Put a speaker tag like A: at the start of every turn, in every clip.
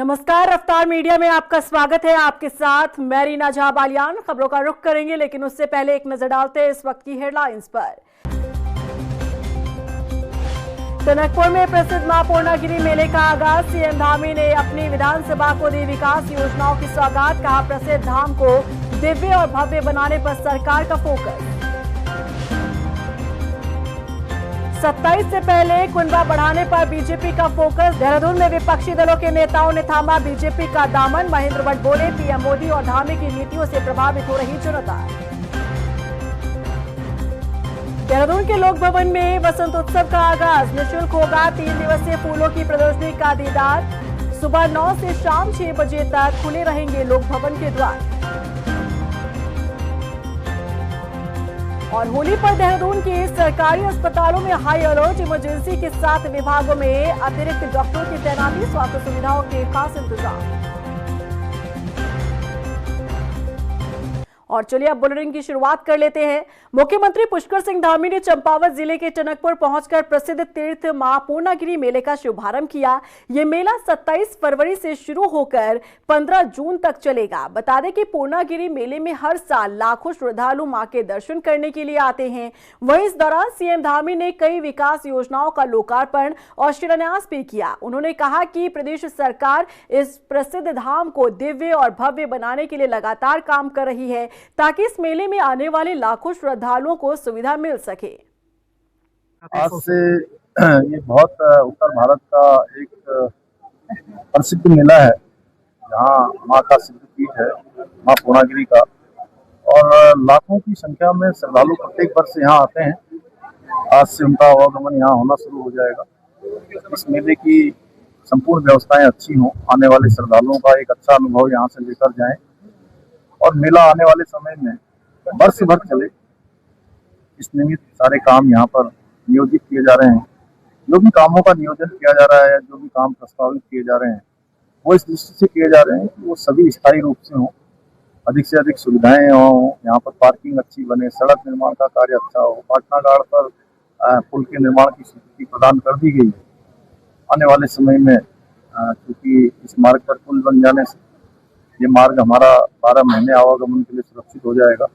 A: नमस्कार, रफ्तार मीडिया में आपका स्वागत है। आपके साथ मैं रीना झा बालियान। खबरों का रुख करेंगे, लेकिन उससे पहले एक नजर डालते हैं इस वक्त की हेडलाइंस पर। टनकपुर में प्रसिद्ध मां पूर्णागिरि मेले का आगाज। सीएम धामी ने अपनी विधानसभा को दी विकास योजनाओं की सौगात। कहा, प्रसिद्ध धाम को दिव्य और भव्य बनाने पर सरकार का फोकस। 27 से पहले कुंडवा बढ़ाने पर बीजेपी का फोकस। देहरादून में विपक्षी दलों के नेताओं ने थामा बीजेपी का दामन। महेंद्र भट्ट बोले, पीएम मोदी और धामी की नीतियों से प्रभावित हो रही जनता। देहरादून के लोक भवन में वसंत उत्सव का आगाज। निःशुल्क होगा 3 दिवसीय फूलों की प्रदर्शनी का दीदार। सुबह 9 से शाम 6 बजे तक खुले रहेंगे लोक भवन के द्वार। और होली पर देहरादून के सरकारी अस्पतालों में हाई अलर्ट। इमरजेंसी के 7 विभागों में अतिरिक्त डॉक्टरों की तैनाती। स्वास्थ्य सुविधाओं के खास इंतजाम। और चलिए अब बुलेटिन की शुरुआत कर लेते हैं। मुख्यमंत्री पुष्कर सिंह धामी ने चंपावत जिले के टनकपुर पहुंचकर प्रसिद्ध तीर्थ मां पूर्णागिरि मेले का शुभारंभ किया। ये मेला 27 फरवरी से शुरू होकर 15 जून तक चलेगा। बता दें कि पूर्णागिरि मेले में हर साल लाखों श्रद्धालु मां के दर्शन करने के लिए आते हैं। वहीं इस दौरान सीएम धामी ने कई विकास योजनाओं का लोकार्पण और शिलान्यास भी किया। उन्होंने कहा कि प्रदेश सरकार इस प्रसिद्ध धाम को दिव्य और भव्य बनाने के लिए लगातार काम कर रही है, ताकि इस मेले में आने वाले लाखों श्रद्धालुओं को सुविधा मिल सके।
B: आज से ये बहुत उत्तर भारत का एक प्रसिद्ध मेला है, जहाँ माँ का सिद्ध पीठ है, माँ पूर्णागिरि का, और लाखों की संख्या में श्रद्धालु प्रत्येक वर्ष यहाँ आते हैं। आज से उनका आवागमन यहाँ होना शुरू हो जाएगा। इस मेले की संपूर्ण व्यवस्थाएं अच्छी हों, आने वाले श्रद्धालुओं का एक अच्छा अनुभव यहाँ से लेकर जाएं, और मेला आने वाले समय में वर्ष भर चले, इस निमित्त सारे काम यहाँ पर नियोजित किए जा रहे हैं। जो भी कामों का नियोजन किया जा रहा है, जो भी काम प्रस्तावित किए जा रहे हैं, वो इस दृष्टि से किए जा रहे हैं कि वो सभी स्थायी रूप से हों, अधिक से अधिक सुविधाएं हों, यहाँ पर पार्किंग अच्छी बने, सड़क निर्माण का कार्य अच्छा हो। पाटनागाड़ पर पुल के निर्माण की स्वीकृति प्रदान कर दी गई है। आने वाले समय में क्योंकि इस मार्ग पर पुल बन जाने से ये मार्ग हमारा 12 महीने आवागमन के लिए सुरक्षित हो जाएगा।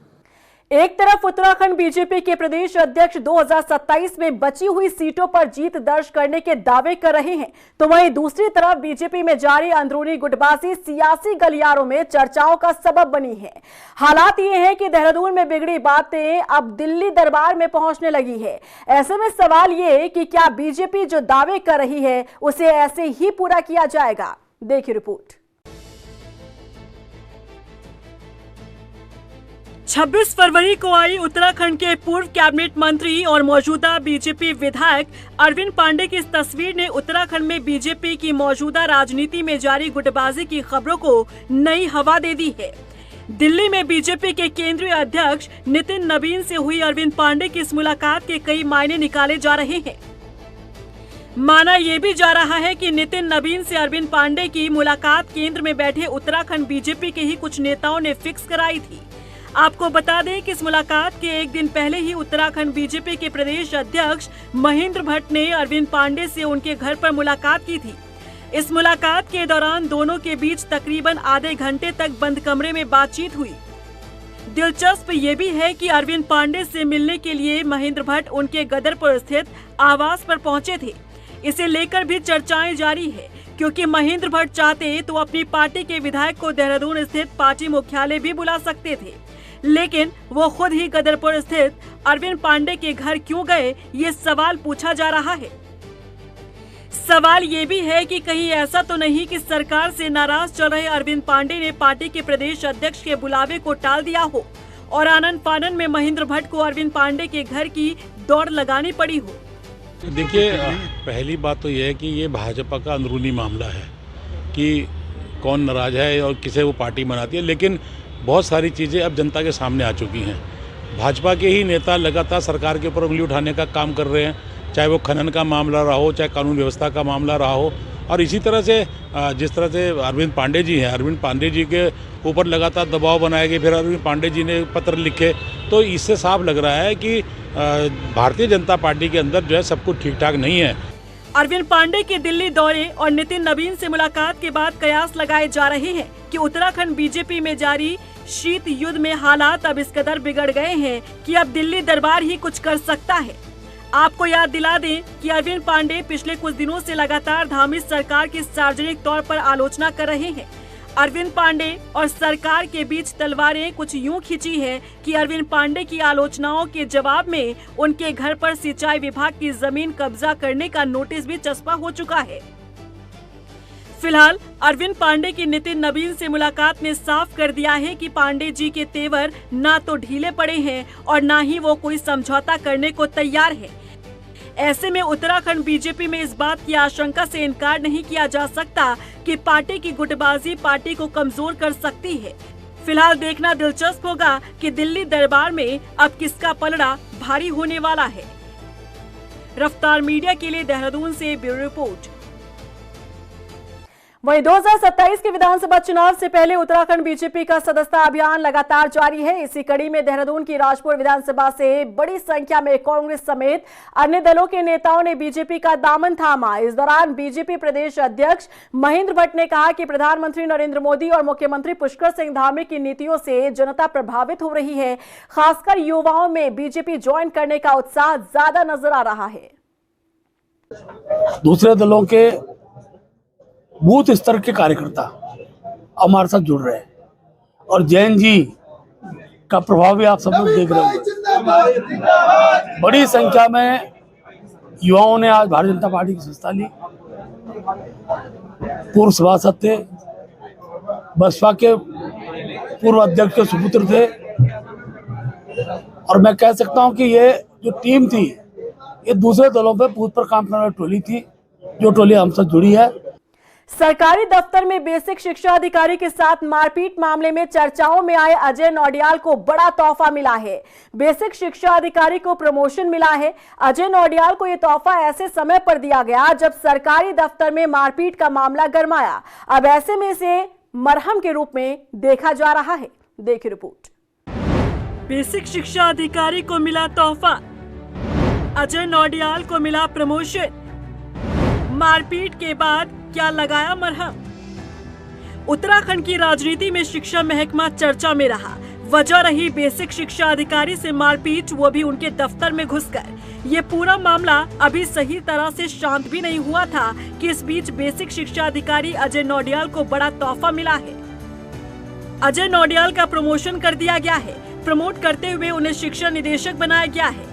A: एक तरफ उत्तराखंड बीजेपी के प्रदेश अध्यक्ष 2027 में बची हुई सीटों पर जीत दर्ज करने के दावे कर रहे हैं, तो वहीं दूसरी तरफ बीजेपी में जारी अंदरूनी गुटबाजी सियासी गलियारों में चर्चाओं का सबब बनी है। हालात ये हैं कि देहरादून में बिगड़ी बातें अब दिल्ली दरबार में पहुंचने लगी है। ऐसे में सवाल ये कि क्या बीजेपी जो दावे कर रही है उसे ऐसे ही पूरा किया जाएगा। देखिए रिपोर्ट। 26 फरवरी को आई उत्तराखंड के पूर्व कैबिनेट मंत्री और मौजूदा बीजेपी विधायक अरविंद पांडे की इस तस्वीर ने उत्तराखंड में बीजेपी की मौजूदा राजनीति में जारी गुटबाजी की खबरों को नई हवा दे दी है। दिल्ली में बीजेपी के केंद्रीय अध्यक्ष नितिन नबीन से हुई अरविंद पांडे की इस मुलाकात के कई मायने निकाले जा रहे हैं। माना यह भी जा रहा है कि नितिन नबीन से अरविंद पांडे की मुलाकात केंद्र में बैठे उत्तराखंड बीजेपी के ही कुछ नेताओं ने फिक्स कराई थी। आपको बता दें कि इस मुलाकात के एक दिन पहले ही उत्तराखंड बीजेपी के प्रदेश अध्यक्ष महेंद्र भट्ट ने अरविंद पांडे से उनके घर पर मुलाकात की थी। इस मुलाकात के दौरान दोनों के बीच तकरीबन आधे घंटे तक बंद कमरे में बातचीत हुई। दिलचस्प ये भी है कि अरविंद पांडे से मिलने के लिए महेंद्र भट्ट उनके गदरपुर स्थित आवास पर पहुंचे थे। इसे लेकर भी चर्चाएं जारी है, क्योंकि महेंद्र भट्ट चाहते तो अपनी पार्टी के विधायक को देहरादून स्थित पार्टी मुख्यालय भी बुला सकते थे, लेकिन वो खुद ही गदरपुर स्थित अरविंद पांडे के घर क्यों गए, ये सवाल पूछा जा रहा है। सवाल ये भी है कि कहीं ऐसा तो नहीं कि सरकार से नाराज चल रहे अरविंद पांडे ने पार्टी के प्रदेश अध्यक्ष के बुलावे को टाल दिया हो और आनन फानन में महेंद्र भट्ट को अरविंद पांडे के घर की दौड़ लगानी पड़ी हो।
C: देखिए, पहली बात तो यह है कि ये भाजपा का अंदरूनी मामला है कि कौन नाराज है और किसे वो पार्टी बनाती है, लेकिन बहुत सारी चीज़ें अब जनता के सामने आ चुकी हैं। भाजपा के ही नेता लगातार सरकार के ऊपर उंगली उठाने का काम कर रहे हैं, चाहे वो खनन का मामला रहा हो, चाहे कानून व्यवस्था का मामला रहा हो। और इसी तरह से जिस तरह से अरविंद पांडे जी हैं, अरविंद पांडे जी के ऊपर लगातार दबाव बनाए गए, फिर अरविंद पांडे जी ने पत्र लिखे, तो इससे साफ लग रहा है कि भारतीय जनता पार्टी के अंदर जो है सब कुछ ठीक ठाक नहीं है।
A: अरविंद पांडे के दिल्ली दौरे और नितिन नवीन से मुलाकात के बाद कयास लगाए जा रहे हैं कि उत्तराखंड बीजेपी में जारी शीत युद्ध में हालात अब इस कदर बिगड़ गए हैं कि अब दिल्ली दरबार ही कुछ कर सकता है। आपको याद दिला दें कि अरविंद पांडे पिछले कुछ दिनों से लगातार धामिश सरकार की सार्वजनिक तौर पर आलोचना कर रहे हैं। अरविंद पांडे और सरकार के बीच तलवारें कुछ यूं खिंची है कि अरविंद पांडे की आलोचनाओं के जवाब में उनके घर पर सिंचाई विभाग की जमीन कब्जा करने का नोटिस भी चस्पा हो चुका है। फिलहाल अरविंद पांडे की नितिन नवीन से मुलाकात ने साफ कर दिया है कि पांडे जी के तेवर ना तो ढीले पड़े हैं और ना ही वो कोई समझौता करने को तैयार है। ऐसे में उत्तराखंड बीजेपी में इस बात की आशंका से इनकार नहीं किया जा सकता कि पार्टी की गुटबाजी पार्टी को कमजोर कर सकती है। फिलहाल देखना दिलचस्प होगा कि दिल्ली दरबार में अब किसका पलड़ा भारी होने वाला है। रफ्तार मीडिया के लिए देहरादून से ब्यूरो रिपोर्ट। वहीं 2027 के विधानसभा चुनाव से पहले उत्तराखंड बीजेपी का सदस्यता अभियान लगातार जारी है। इसी कड़ी में देहरादून की राजपुर विधानसभा से बड़ी संख्या में कांग्रेस समेत अन्य दलों के नेताओं ने बीजेपी का दामन थामा। इस दौरान बीजेपी प्रदेश अध्यक्ष महेंद्र भट्ट ने कहा कि प्रधानमंत्री नरेंद्र मोदी और मुख्यमंत्री पुष्कर सिंह धामी की नीतियों से जनता प्रभावित हो रही है। खासकर युवाओं में बीजेपी ज्वाइन करने का उत्साह ज्यादा नजर आ रहा है।
D: दूसरे दलों के बूथ स्तर के कार्यकर्ता हमारे साथ जुड़ रहे हैं और जैन जी का प्रभाव भी आप सब लोग देख रहे होंगे। बड़ी संख्या में युवाओं ने आज भारतीय जनता पार्टी की सदस्यता ली। पूर्व सभासद थे, बसपा के पूर्व अध्यक्ष के सुपुत्र थे और मैं कह सकता हूं कि ये जो टीम थी ये दूसरे दलों पे बूथ पर काम करने वाली टोली थी, जो टोली हमसे जुड़ी है।
A: सरकारी दफ्तर में बेसिक शिक्षा अधिकारी के साथ मारपीट मामले में चर्चाओं में आए अजय नौडियाल को बड़ा तोहफा मिला है। बेसिक शिक्षा अधिकारी को प्रमोशन मिला है। अजय नौडियाल को यह तोहफा ऐसे समय पर दिया गया जब सरकारी दफ्तर में मारपीट का मामला गरमाया। अब ऐसे में इसे मरहम के रूप में देखा जा रहा है। देखिए रिपोर्ट। बेसिक शिक्षा अधिकारी को मिला तोहफा, अजय नौडियाल को मिला प्रमोशन। मारपीट के बाद क्या लगाया मरहम। उत्तराखंड की राजनीति में शिक्षा महकमा चर्चा में रहा। वजह रही बेसिक शिक्षा अधिकारी से मारपीट, वो भी उनके दफ्तर में घुसकर। ये पूरा मामला अभी सही तरह से शांत भी नहीं हुआ था कि इस बीच बेसिक शिक्षा अधिकारी अजय नौडियाल को बड़ा तोहफा मिला है। अजय नौडियाल का प्रमोशन कर दिया गया है। प्रमोट करते हुए उन्हें शिक्षा निदेशक बनाया गया है।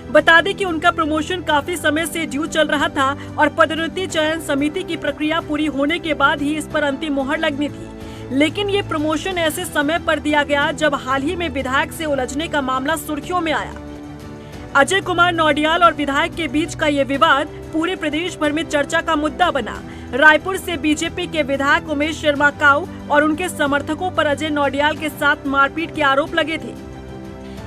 A: बता दें कि उनका प्रमोशन काफी समय से ड्यू चल रहा था और पदोन्नति चयन समिति की प्रक्रिया पूरी होने के बाद ही इस पर अंतिम मोहर लगनी थी। लेकिन ये प्रमोशन ऐसे समय पर दिया गया जब हाल ही में विधायक से उलझने का मामला सुर्खियों में आया। अजय कुमार नौडियाल और विधायक के बीच का ये विवाद पूरे प्रदेश भर में चर्चा का मुद्दा बना। रायपुर से बीजेपी के विधायक उमेश शर्मा काऊ और उनके समर्थकों पर अजय नौडियाल के साथ मारपीट के आरोप लगे थे।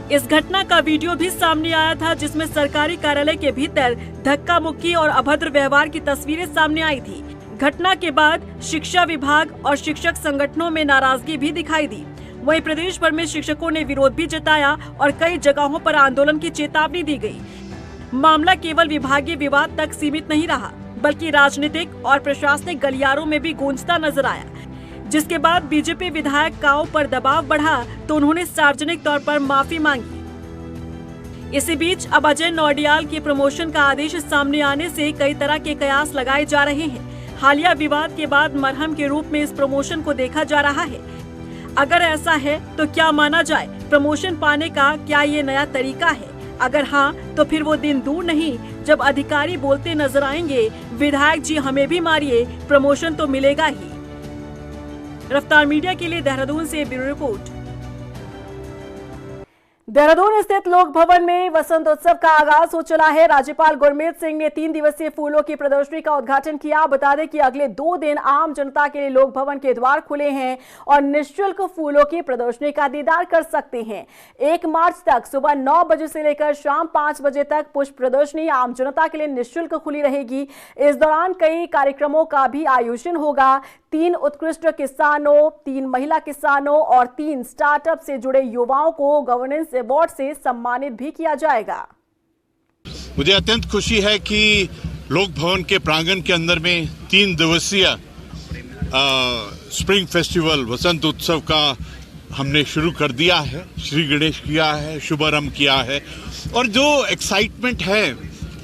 A: इस घटना का वीडियो भी सामने आया था जिसमें सरकारी कार्यालय के भीतर धक्का मुक्की और अभद्र व्यवहार की तस्वीरें सामने आई थी। घटना के बाद शिक्षा विभाग और शिक्षक संगठनों में नाराजगी भी दिखाई दी। वहीं प्रदेश भर में शिक्षकों ने विरोध भी जताया और कई जगहों पर आंदोलन की चेतावनी दी गई। मामला केवल विभागीय विवाद तक सीमित नहीं रहा बल्कि राजनीतिक और प्रशासनिक गलियारों में भी गूंजता नजर आया। जिसके बाद बीजेपी विधायक काऊ पर दबाव बढ़ा तो उन्होंने सार्वजनिक तौर पर माफी मांगी। इसी बीच अब अजय नौडियाल के प्रमोशन का आदेश सामने आने से कई तरह के कयास लगाए जा रहे हैं। हालिया विवाद के बाद मरहम के रूप में इस प्रमोशन को देखा जा रहा है। अगर ऐसा है तो क्या माना जाए, प्रमोशन पाने का क्या ये नया तरीका है? अगर हाँ तो फिर वो दिन दूर नहीं जब अधिकारी बोलते नजर आएंगे, विधायक जी हमें भी मारिए, प्रमोशन तो मिलेगा ही। रफ्तार मीडिया के लिए देहरादून से ब्यूरो रिपोर्ट। देहरादून स्थित लोक भवन में वसंतोत्सव का आगाज हो चला है। राज्यपाल गुरमीत सिंह ने 3 दिवसीय फूलों की प्रदर्शनी का उद्घाटन किया। बता दें कि अगले 2 दिन आम जनता के लिए लोक भवन के द्वार खुले हैं और निःशुल्क फूलों की प्रदर्शनी का दीदार कर सकते हैं। 1 मार्च तक सुबह 9 बजे से लेकर शाम 5 बजे तक पुष्प प्रदर्शनी आम जनता के लिए निःशुल्क खुली रहेगी। इस दौरान कई कार्यक्रमों का भी आयोजन होगा। 3 उत्कृष्ट किसानों, 3 महिला किसानों और 3 स्टार्टअप से जुड़े युवाओं को गवर्नेंस अवार्ड से सम्मानित भी किया जाएगा।
E: मुझे अत्यंत खुशी है कि लोक भवन के प्रांगण के अंदर में 3 दिवसीय स्प्रिंग फेस्टिवल वसंत उत्सव का हमने शुरू कर दिया है। श्री गणेश किया है, शुभारंभ किया है और जो एक्साइटमेंट है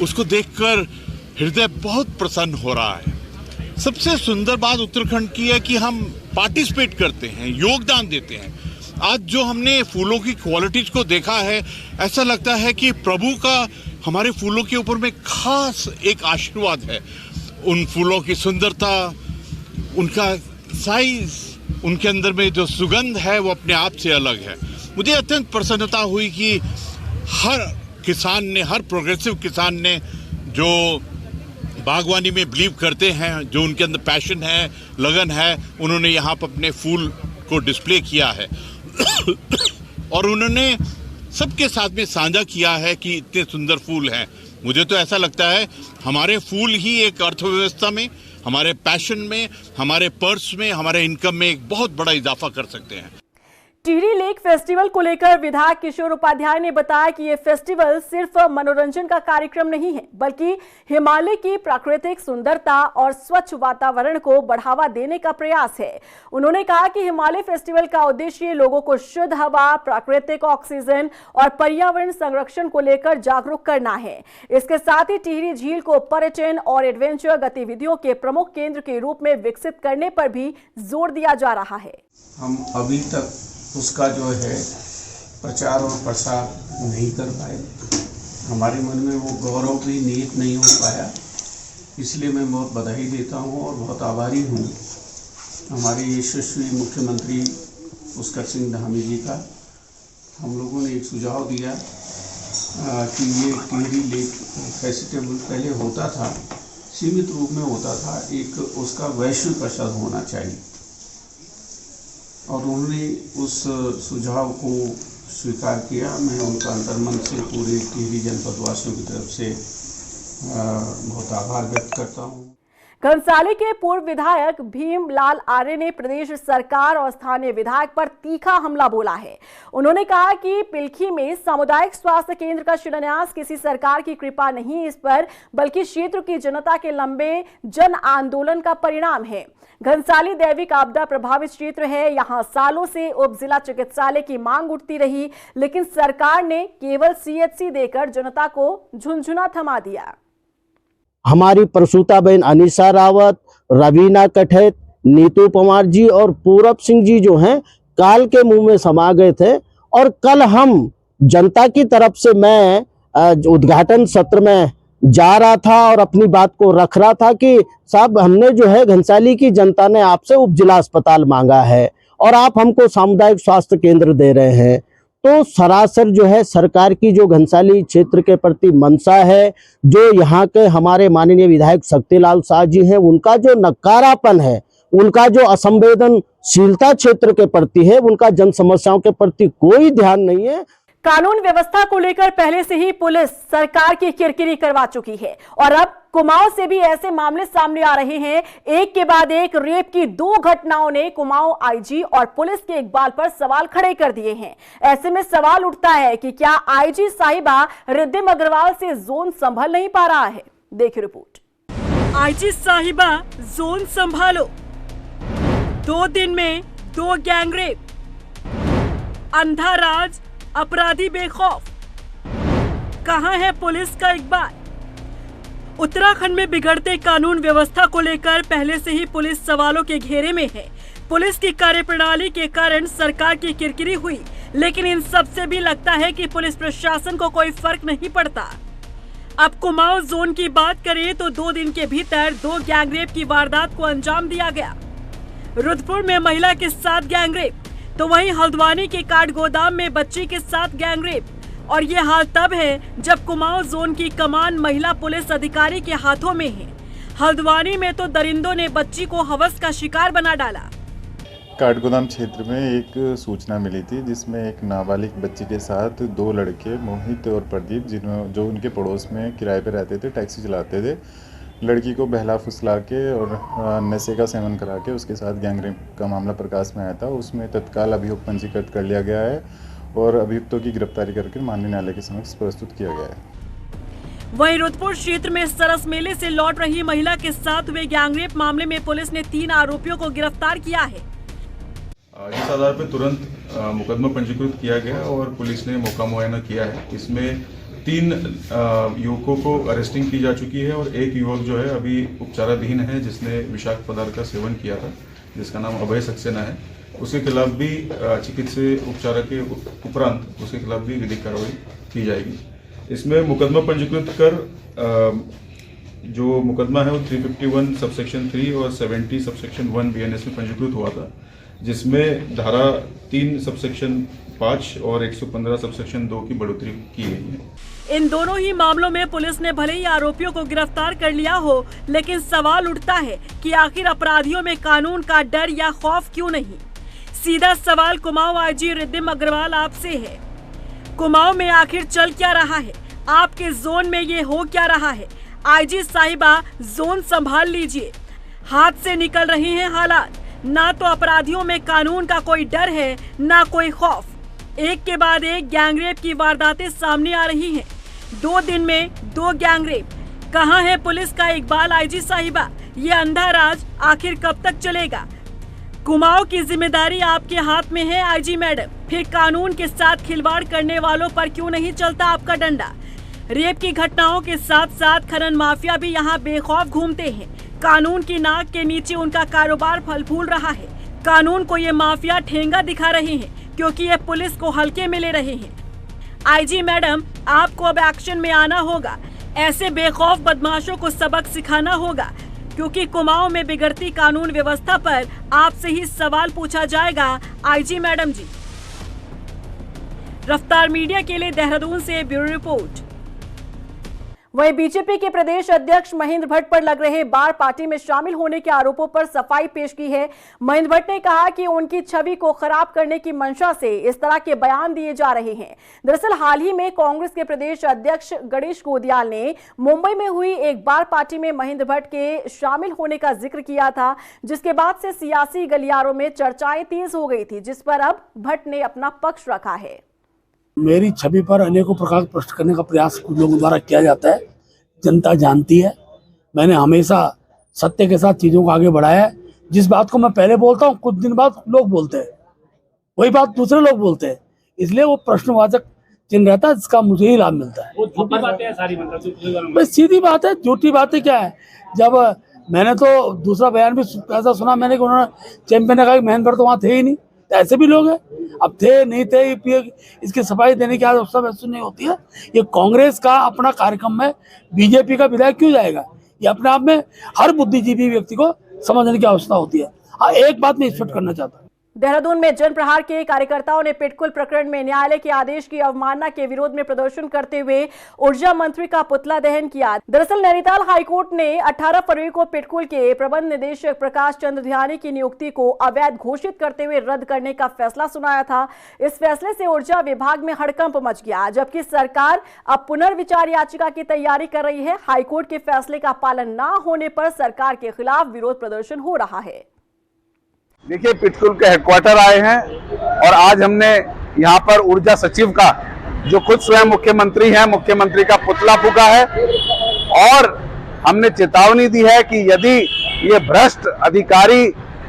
E: उसको देखकर हृदय बहुत प्रसन्न हो रहा है। सबसे सुंदर बात उत्तराखंड की है कि हम पार्टिसिपेट करते हैं, योगदान देते हैं। आज जो हमने फूलों की क्वालिटीज को देखा है, ऐसा लगता है कि प्रभु का हमारे फूलों के ऊपर में खास एक आशीर्वाद है। उन फूलों की सुंदरता, उनका साइज, उनके अंदर में जो सुगंध है वो अपने आप से अलग है। मुझे अत्यंत प्रसन्नता हुई कि हर किसान ने, हर प्रोग्रेसिव किसान ने जो बागवानी में बिलीव करते हैं, जो उनके अंदर पैशन है, लगन है, उन्होंने यहाँ पर अपने फूल को डिस्प्ले किया है और उन्होंने सबके साथ में साझा किया है कि इतने सुंदर फूल हैं। मुझे तो ऐसा लगता है हमारे फूल ही एक अर्थव्यवस्था में, हमारे पैशन में, हमारे पर्स में, हमारे इनकम में एक बहुत बड़ा इजाफा कर सकते हैं।
A: टिहरी लेक फेस्टिवल को लेकर विधायक किशोर उपाध्याय ने बताया कि ये फेस्टिवल सिर्फ मनोरंजन का कार्यक्रम नहीं है, बल्कि हिमालय की प्राकृतिक सुंदरता और स्वच्छ वातावरण को बढ़ावा देने का प्रयास है। उन्होंने कहा कि हिमालय फेस्टिवल का उद्देश्य लोगों को शुद्ध हवा, प्राकृतिक ऑक्सीजन और पर्यावरण संरक्षण को लेकर जागरूक करना है। इसके साथ ही टिहरी झील को पर्यटन और एडवेंचर गतिविधियों के प्रमुख केंद्र के रूप में विकसित करने पर भी जोर दिया जा रहा है।
F: हम अभी तक उसका जो है प्रचार और प्रसार नहीं कर पाए। हमारे मन में वो गौरव भी निहित नहीं हो पाया। इसलिए मैं बहुत बधाई देता हूँ और बहुत आभारी हूँ हमारे यशस्वी मुख्यमंत्री पुष्कर सिंह धामी जी का। हम लोगों ने एक सुझाव दिया कि ये टिहरी लेक फेस्टिवल पहले होता था, सीमित रूप में होता था, एक उसका वैश्विक असर होना चाहिए और उन्होंने उस सुझाव को स्वीकार किया। मैं उनका अंतर्मन से पूरे टिहरी जनपद वासियों की तरफ से बहुत आभार व्यक्त करता हूँ।
A: घनसाली के पूर्व विधायक भीमलाल आर्य ने प्रदेश सरकार और स्थानीय विधायक पर तीखा हमला बोला है। उन्होंने कहा कि पिलखी में सामुदायिक स्वास्थ्य केंद्र का शिलान्यास किसी सरकार की कृपा नहीं इस पर, बल्कि क्षेत्र की जनता के लंबे जन आंदोलन का परिणाम है। घनसाली दैविक आपदा प्रभावित क्षेत्र है। यहाँ सालों से उप जिला चिकित्सालय की मांग उठती रही, लेकिन सरकार ने केवल CHC देकर जनता को झुनझुना थमा दिया।
G: हमारी प्रसूताबेन अनीसा रावत, रवीना कठेत, नीतू पवार जी और पूरब सिंह जी जो हैं काल के मुंह में समा गए थे। और कल हम जनता की तरफ से मैं उद्घाटन सत्र में जा रहा था और अपनी बात को रख रहा था कि साहब हमने जो है घनसाली की जनता ने आपसे उप जिला अस्पताल मांगा है और आप हमको सामुदायिक स्वास्थ्य केंद्र दे रहे हैं। तो सरासर जो है सरकार की जो घनसाली क्षेत्र के प्रति मंशा है, जो यहाँ के हमारे माननीय विधायक शक्तिलाल शाह जी हैं, उनका जो नकारापन है, उनका जो असंवेदनशीलता क्षेत्र के प्रति है, उनका जन समस्याओं के प्रति कोई ध्यान नहीं है।
A: कानून व्यवस्था को लेकर पहले से ही पुलिस सरकार की किरकिरी करवा चुकी है और अब कुमाऊं से भी ऐसे मामले सामने आ रहे हैं। एक के बाद एक रेप की 2 घटनाओं ने कुमाऊं IG और पुलिस के इकबाल पर सवाल खड़े कर दिए हैं। ऐसे में सवाल उठता है कि क्या IG साहिबा रिद्धिम अग्रवाल से जोन संभल नहीं पा रहा है। देखिए रिपोर्ट। IG साहिबा जोन संभालो, 2 दिन में 2 गैंगरेप, अंधा राज, अपराधी बेखौफ, कहां है पुलिस का इकबाल। उत्तराखंड में बिगड़ते कानून व्यवस्था को लेकर पहले से ही पुलिस सवालों के घेरे में है। पुलिस की कार्यप्रणाली के कारण सरकार की किरकिरी हुई, लेकिन इन सब से भी लगता है कि पुलिस प्रशासन को कोई फर्क नहीं पड़ता। अब कुमाऊं जोन की बात करें तो 2 दिन के भीतर 2 गैंगरेप की वारदात को अंजाम दिया गया। रुद्रपुर में महिला के साथ गैंगरेप, तो वहीं हल्द्वानी के काठ गोदाम में बच्ची के साथ गैंगरेप। और ये हाल तब है जब कुमाऊं जोन की कमान महिला पुलिस अधिकारी के हाथों में है। हल्द्वानी में तो दरिंदों ने बच्ची को हवस का शिकार बना डाला।
H: काठगोदाम क्षेत्र में एक सूचना मिली थी जिसमें एक नाबालिग बच्ची के साथ 2 लड़के मोहित और प्रदीप जो उनके पड़ोस में किराए पे रहते थे, टैक्सी चलाते थे, लड़की को बहला फुसला के और नशे का सेवन करा के उसके साथ गैंगरेप का मामला प्रकाश में आया था। उसमें तत्काल अभियोग पंजीकृत कर लिया गया है और अभियुक्तों की गिरफ्तारी करके माननीय न्यायालय के समक्ष प्रस्तुत किया गया है।
A: वहीं रुद्रपुर क्षेत्र में सरस मेले से लौट रही महिला के साथ हुए गैंगरेप मामले में पुलिस ने 3 आरोपियों को गिरफ्तार किया है।
I: इस आधार पर तुरंत मुकदमा पंजीकृत किया गया और पुलिस ने मौका मुआयना किया है। इसमें 3 युवकों को अरेस्टिंग की जा चुकी है और एक युवक जो है अभी उपचाराधीन है, जिसने विषाक्त पदार्थ का सेवन किया था, जिसका नाम अभय सक्सेना है। उसके खिलाफ भी चिकित्सीय उपचार के उपरांत उसके खिलाफ भी विधिक कार्रवाई की जाएगी। इसमें मुकदमा पंजीकृत कर जो मुकदमा है वो 351 सबसेक्शन 3 और 70 सबसेक्शन 1 BNS में पंजीकृत हुआ था, जिसमें धारा 3 सबसेक्शन 5 और 115 सबसेक्शन 2 की बढ़ोतरी की गई है।
A: इन दोनों ही मामलों में पुलिस ने भले ही आरोपियों को गिरफ्तार कर लिया हो, लेकिन सवाल उठता है कि आखिर अपराधियों में कानून का डर या खौफ क्यों नहीं। सीधा सवाल कुमाऊं आईजी रिद्धिम अग्रवाल आपसे है। कुमाऊं में आखिर चल क्या रहा है? आपके जोन में ये हो क्या रहा है? आईजी साहिबा जोन संभाल लीजिए। हाथ से निकल रही हैं हालात। ना तो अपराधियों में कानून का कोई डर है, ना कोई खौफ। एक के बाद एक गैंगरेप की वारदातें सामने आ रही हैं। 2 दिन में 2 गैंगरेप। कहां है पुलिस का इकबाल आईजी साहिबा? ये अंधा राज आखिर कब तक चलेगा? कुमाऊं की जिम्मेदारी आपके हाथ में है आईजी मैडम। फिर कानून के साथ खिलवाड़ करने वालों पर क्यों नहीं चलता आपका डंडा? रेप की घटनाओं के साथ साथ खनन माफिया भी यहाँ बेखौफ घूमते हैं। कानून की नाक के नीचे उनका कारोबार फल फूल रहा है। कानून को ये माफिया ठेंगा दिखा रहे हैं, क्योंकि ये पुलिस को हल्के में ले रहे हैं। आईजी मैडम, आपको अब एक्शन में आना होगा। ऐसे बेखौफ बदमाशों को सबक सिखाना होगा, क्योंकि कुमाऊं में बिगड़ती कानून व्यवस्था पर आपसे ही सवाल पूछा जाएगा आईजी मैडम जी। रफ्तार मीडिया के लिए देहरादून से ब्यूरो रिपोर्ट। वहीं बीजेपी के प्रदेश अध्यक्ष महेंद्र भट्ट पर लग रहे बार पार्टी में शामिल होने के आरोपों पर सफाई पेश की है। महेंद्र भट्ट ने कहा कि उनकी छवि को खराब करने की मंशा से इस तरह के बयान दिए जा रहे हैं। दरअसल हाल ही में कांग्रेस के प्रदेश अध्यक्ष गणेश गोदियाल ने मुंबई में हुई एक बार पार्टी में महेंद्र भट्ट के शामिल होने का जिक्र किया था, जिसके बाद से सियासी गलियारों में चर्चाएं तेज हो गई थी, जिस पर अब भट्ट ने अपना पक्ष रखा है।
D: मेरी छवि पर अनेकों प्रकार प्रश्न करने का प्रयास कुछ लोगों द्वारा किया जाता है। जनता जानती है, मैंने हमेशा सत्य के साथ चीज़ों को आगे बढ़ाया है। जिस बात को मैं पहले बोलता हूँ, कुछ दिन बाद लोग बोलते हैं, वही बात दूसरे लोग बोलते हैं, इसलिए वो प्रश्नवाचक चिन्ह रहता है, जिसका मुझे ही लाभ मिलता है। वो झूठी बातें हैं सारी, मतलब सीधी बात है। झूठी बातें क्या है? जब मैंने तो दूसरा बयान भी ऐसा सुना मैंने कि उन्होंने चैंपियन ने कहा कि महेंद्र भट्ट तो वहाँ थे ही नहीं। ऐसे भी लोग हैं, अब थे नहीं थे, इसकी सफाई देने की आदत सब ऐसी नहीं होती है। ये कांग्रेस का अपना कार्यक्रम में बीजेपी का विधायक क्यों जाएगा? ये अपने आप में हर बुद्धिजीवी व्यक्ति को समझने की आवश्यकता होती है। हाँ, एक बात मैं स्पष्ट करना चाहता हूँ।
A: देहरादून में जनप्रहार के कार्यकर्ताओं ने पिटकुल प्रकरण में न्यायालय के आदेश की अवमानना के विरोध में प्रदर्शन करते हुए ऊर्जा मंत्री का पुतला दहन किया। दरअसल नैनीताल हाईकोर्ट ने 18 फरवरी को पिटकुल के प्रबंध निदेशक प्रकाश चंद्र ध्यानी की नियुक्ति को अवैध घोषित करते हुए रद्द करने का फैसला सुनाया था। इस फैसले से ऊर्जा विभाग में हड़कंप मच गया, जबकि सरकार अब पुनर्विचार याचिका की तैयारी कर रही है। हाईकोर्ट के फैसले का पालन न होने पर सरकार के खिलाफ विरोध प्रदर्शन हो रहा है।
B: देखिए, पिटकुल के हेडक्वार्टर आए हैं और आज हमने यहाँ पर ऊर्जा सचिव का, जो खुद स्वयं मुख्यमंत्री हैं, मुख्यमंत्री का पुतला फूंका है और हमने चेतावनी दी है कि यदि ये भ्रष्ट अधिकारी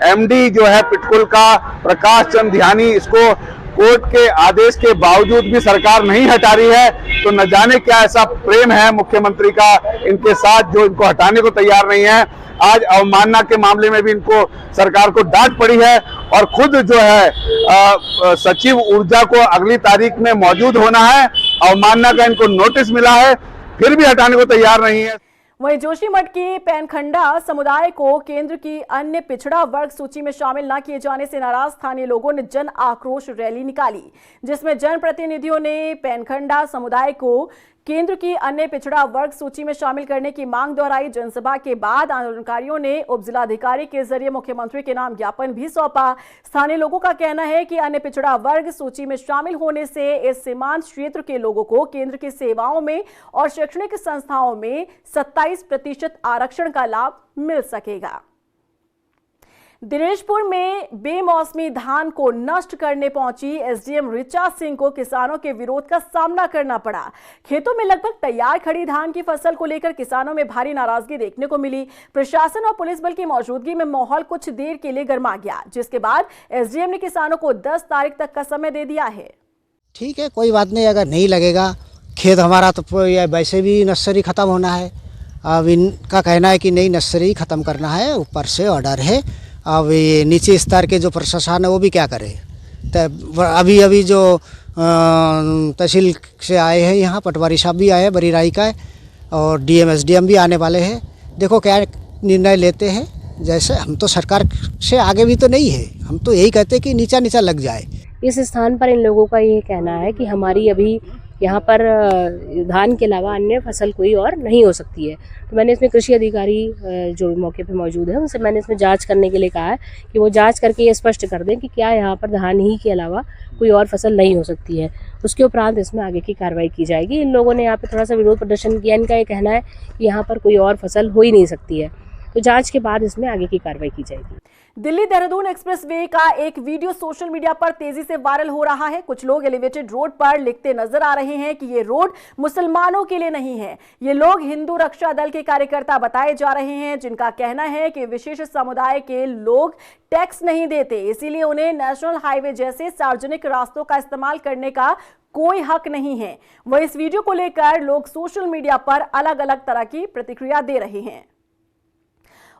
B: एमडी जो है पिटकुल का प्रकाश चंद्र ध्यानी, इसको कोर्ट के आदेश के बावजूद भी सरकार नहीं हटा रही है, तो न जाने क्या ऐसा प्रेम है मुख्यमंत्री का इनके साथ जो इनको हटाने को तैयार नहीं है। आज अवमानना के मामले में भी इनको सरकार को डांट पड़ी है और खुद जो है सचिव ऊर्जा को अगली तारीख में मौजूद होना है। अवमानना का इनको नोटिस मिला है, फिर भी हटाने को तैयार नहीं है।
A: वहीं जोशीमठ की पैनखंडा समुदाय को केंद्र की अन्य पिछड़ा वर्ग सूची में शामिल न किए जाने से नाराज स्थानीय लोगों ने जन आक्रोश रैली निकाली, जिसमें जनप्रतिनिधियों ने पैनखंडा समुदाय को केंद्र की अन्य पिछड़ा वर्ग सूची में शामिल करने की मांग दोहराई। जनसभा के बाद आंदोलनकारियों ने उप जिलाधिकारी के जरिए मुख्यमंत्री के नाम ज्ञापन भी सौंपा। स्थानीय लोगों का कहना है कि अन्य पिछड़ा वर्ग सूची में शामिल होने से इस सीमांत क्षेत्र के लोगों को केंद्र की सेवाओं में और शैक्षणिक संस्थाओं में 27% आरक्षण का लाभ मिल सकेगा। दिनेशपुर में बेमौसमी धान को नष्ट करने पहुंची एसडीएम ऋचा सिंह को किसानों के विरोध का सामना करना पड़ा। खेतों में लगभग तैयार खड़ी धान की फसल को लेकर किसानों में भारी नाराजगी देखने को मिली। प्रशासन और पुलिस बल की मौजूदगी में माहौल कुछ देर के लिए गर्मा गया, जिसके बाद एसडीएम ने किसानों को 10 तारीख तक का समय दे दिया है।
J: ठीक है, कोई बात नहीं, अगर नहीं लगेगा खेत हमारा तो वैसे भी नर्सरी खत्म होना है। अब इनका कहना है कि नहीं, नर्सरी खत्म करना है, ऊपर से ऑर्डर है। अब ये नीचे स्तर के जो प्रशासन है वो भी क्या करे। तो अभी जो तहसील से आए हैं, यहाँ पटवारी साहब भी आए हैं, बड़ी राई का है, और डीएम एसडीएम भी आने वाले हैं। देखो क्या निर्णय लेते हैं। जैसे हम तो सरकार से आगे भी तो नहीं है, हम तो यही कहते हैं कि नीचा नीचा लग जाए।
K: इस स्थान पर इन लोगों का ये कहना है कि हमारी अभी यहाँ पर धान के अलावा अन्य फसल कोई और नहीं हो सकती है। तो मैंने इसमें कृषि अधिकारी जो मौके पे मौजूद है उनसे मैंने इसमें जांच करने के लिए कहा है कि वो जांच करके ये स्पष्ट कर दें कि क्या यहाँ पर धान ही के अलावा कोई और फसल नहीं हो सकती है। उसके उपरांत इसमें आगे की कार्रवाई की जाएगी। इन लोगों ने यहाँ पे थोड़ा सा विरोध प्रदर्शन किया। इनका ये कहना है कि यहाँ पर कोई और फसल हो ही नहीं सकती है, तो जांच के बाद इसमें आगे की कार्रवाई की जाएगी।
A: दिल्ली देहरादून एक्सप्रेसवे का एक वीडियो सोशल मीडिया पर तेजी से वायरल हो रहा है। कुछ लोग एलिवेटेड रोड पर लिखते नजर आ रहे हैं कि ये रोड मुसलमानों के लिए नहीं है। ये लोग हिंदू रक्षा दल के कार्यकर्ता बताए जा रहे हैं, जिनका कहना है कि विशेष समुदाय के लोग टैक्स नहीं देते, इसीलिए उन्हें नेशनल हाईवे जैसे सार्वजनिक रास्तों का इस्तेमाल करने का कोई हक नहीं है। वह इस वीडियो को लेकर लोग सोशल मीडिया पर अलग अलग तरह की प्रतिक्रिया दे रहे हैं।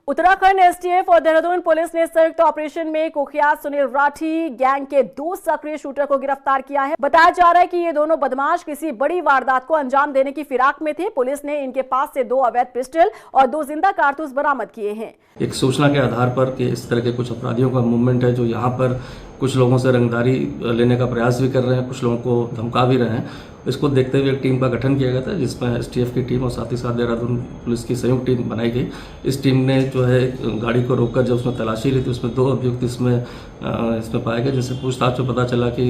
A: उत्तराखंड एसटीएफ और देहरादून पुलिस ने संयुक्त ऑपरेशन में कुख्यात सुनील राठी गैंग के 2 सक्रिय शूटर को गिरफ्तार किया है। बताया जा रहा है कि ये दोनों बदमाश किसी बड़ी वारदात को अंजाम देने की फिराक में थे। पुलिस ने इनके पास से 2 अवैध पिस्टल और 2 जिंदा कारतूस बरामद किए हैं।
L: एक सूचना के आधार पर कि इस तरह के कुछ अपराधियों का मूवमेंट है जो यहाँ पर कुछ लोगों से रंगदारी लेने का प्रयास भी कर रहे हैं, कुछ लोगों को धमका भी रहे हैं। इसको देखते हुए एक टीम का गठन किया गया था, जिसमें एसटीएफ की टीम और साथ ही साथ देहरादून पुलिस की संयुक्त टीम बनाई गई। इस टीम ने जो है गाड़ी को रोककर जब उसमें तलाशी ली तो उसमें 2 अभियुक्त इसमें पाए गए, जिससे पूछताछ में पता चला कि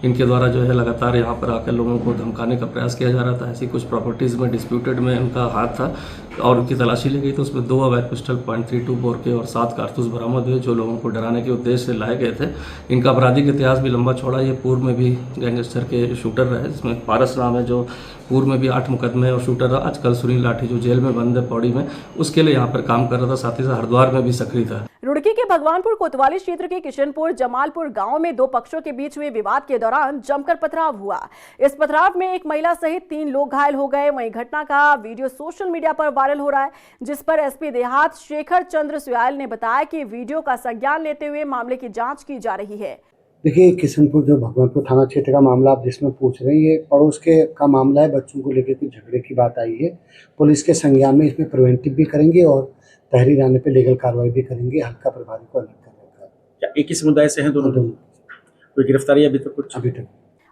L: इनके द्वारा जो है लगातार यहाँ पर आकर लोगों को धमकाने का प्रयास किया जा रहा था। ऐसी कुछ प्रॉपर्टीज़ में डिस्प्यूटेड में उनका हाथ था और उनकी तलाशी ली गई तो उसमें 2 अवैध पिस्टल .32 बोर के और 7 कारतूस बरामद हुए, जो लोगों को डराने के उद्देश्य से लाए गए थे। इनका आपराधिक इतिहास भी लंबा चौड़ा, ये पूर्व में भी गैंगस्टर के शूटर रहे, जिसमें पारस नाम है जो पूर्व में भी 8 मुकदमे और शूटर रहा। आजकल सुनील लाठी जो जेल में बंद है पौड़ी में, उसके लिए यहाँ पर काम कर रहा था, साथ ही साथ हरिद्वार में भी सक्रिय था।
A: रुड़की के भगवानपुर कोतवाली क्षेत्र के किशनपुर जमालपुर गांव में 2 पक्षों के बीच हुए विवाद के दौरान जमकर पथराव हुआ। इस पथराव में एक महिला सहित 3 लोग घायल हो गए। वहीं घटना का वीडियो सोशल मीडिया पर वायरल हो रहा है, जिस पर एसपी देहात शेखर चंद्र सुयाल ने बताया कि वीडियो का संज्ञान लेते हुए मामले की जाँच की जा रही है।
M: देखिए, किशनपुर जो भगवानपुर थाना क्षेत्र का मामला आप जिसमें पूछ रहे हैं, ये पड़ोस के का मामला है। बच्चों को लेकर कुछ झगड़े की बात आई है। पुलिस के संज्ञान में इसमें प्रिवेंटिव भी करेंगे और तहरीर आने पे लीगल कार्रवाई भी करेंगे। हल्का प्रभारी को अलग कर
N: क्या एक ही समुदाय से हैं दोनों? कोई गिरफ्तारी अभी तक कुछ?
M: अभी तक।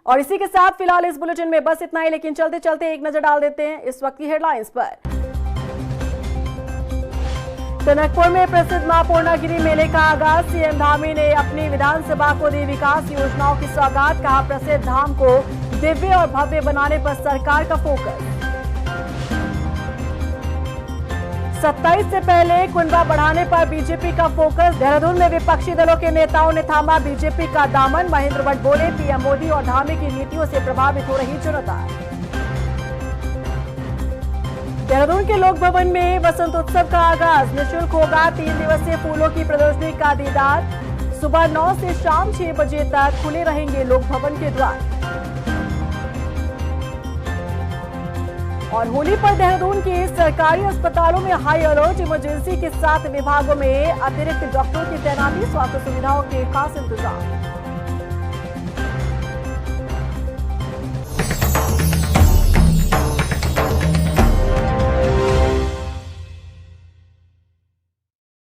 A: और इसी के साथ फिलहाल इस बुलेटिन में बस इतना ही, लेकिन चलते चलते एक नजर डाल देते हैं इस वक्त की हेडलाइंस पर। टनकपुर में प्रसिद्ध मां पूर्णागिरी मेले का आगाज। सीएम धामी ने अपनी विधानसभा को दी विकास योजनाओं की सौगात। कहा प्रसिद्ध धाम को दिव्य और भव्य बनाने पर सरकार का फोकस। 27 से पहले कुंडा बढ़ाने पर बीजेपी का फोकस। देहरादून में विपक्षी दलों के नेताओं ने थामा बीजेपी का दामन। महेंद्र भट्ट बोले, पीएम मोदी और धामी की नीतियों से प्रभावित हो रही जनता। देहरादून के लोक भवन में वसंत उत्सव का आगाज। निःशुल्क होगा 3 दिवसीय फूलों की प्रदर्शनी का दीदार। सुबह 9 से शाम 6 बजे तक खुले रहेंगे लोक भवन के द्वार। और होली पर देहरादून के सरकारी अस्पतालों में हाई अलर्ट। इमरजेंसी के 7 विभागों में अतिरिक्त डॉक्टरों की तैनाती। स्वास्थ्य सुविधाओं के खास इंतजाम।